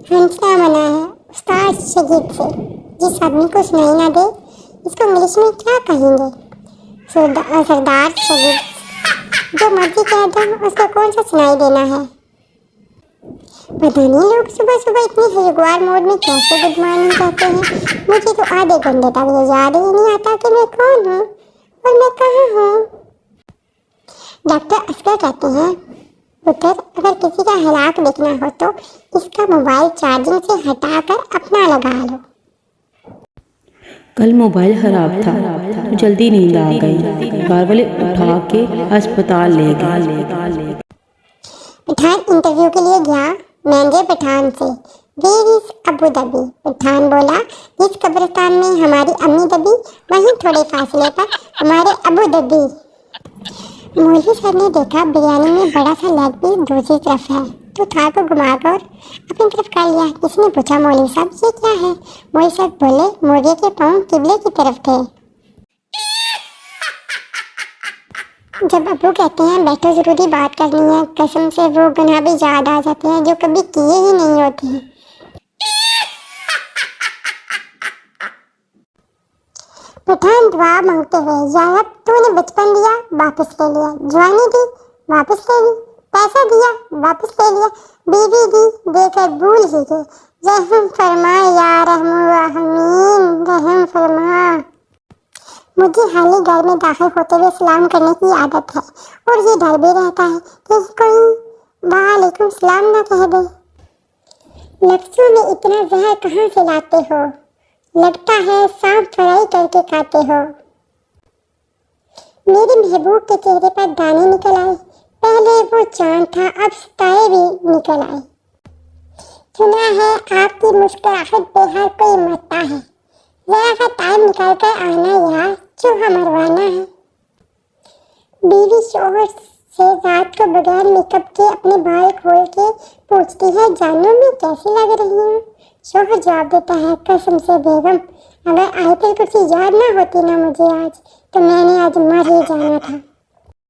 हंसना मना है उस्ताद शगीद से। जिस आदमी को सुनाई ना दे इसको इंग्लिश में क्या कहेंगे? सरदार शगीद। जो मर्जी कह दो उसको कौन सा सुनाई देना है? पता नहीं लोग सुबह सुबह इतनी हरिद्वार मोड में कैसे गुड मॉर्निंग कहते हैं। मुझे तो आधे घंटे तक ये याद ही नहीं आता कि मैं कौन हूँ और मैं कहाँ हूँ। डॉक्टर असगर कहते हैं, पुत्र अगर किसी का हलाक देखना हो तो इसका मोबाइल चार्जिंग से हटाकर अपना लगा लो। कल मोबाइल खराब था तो जल्दी नींद आ गई। घर वाले उठा के अस्पताल ले गए। पठान इंटरव्यू के लिए गया महंगे पठान से। Where is Abu Dhabi? Pathan बोला, जिस कब्रिस्तान में हमारी अम्मी दबी वहीं थोड़े फासले पर हमारे अबू धाबी। मौलवी सर ने देखा बिरयानी में बड़ा सा लेग पीस दूसरी तरफ है तो थाल को घुमाकर अपनी तरफ कर लिया। किसी ने पूछा, मौलवी साहब ये क्या है? मौलवी साहब बोले, मुर्गे के पाँव किबले की तरफ थे। जब अबू कहते हैं बैठो जरूरी बात करनी है, कसम से वो गुनाह भी याद आ जाते हैं जो कभी किए ही नहीं होते हैं। पठान दुआ मांगते हुए, या रब तूने बचपन दिया वापस ले लिया, जवानी दी वापस ले ली, पैसा दिया वापस ले लिया, बीवी दी देकर भूल ही गए, रहम फरमा या रहमीन रहम फरमा। मुझे हाल ही घर में दाखिल होते हुए सलाम करने की आदत है और ये डर भी रहता है कि कोई वालेकुम सलाम ना कह दे। नफ्सों में इतना जहर कहाँ से लाते हो? लगता है सांप फ्राई करके खाते हो। मेरे महबूब के चेहरे पर दाने निकल आए। पहले वो चांद था अब सितारे भी निकल आए। सुना है आपकी मुस्कुराहट बेहद कोई मरता है, जरा सा टाइम निकाल कर आना यार, चूहा मरवाना है। बीवी शोहर से रात को बगैर मेकअप के अपने बाल खोल के पूछती है, जानू मैं कैसी लग रही हूँ? शोहर जवाब देता है, कसम से बेगम अगर आयतल कुर्सी याद ना होती ना मुझे आज तो मैंने आज मर ही जाना था।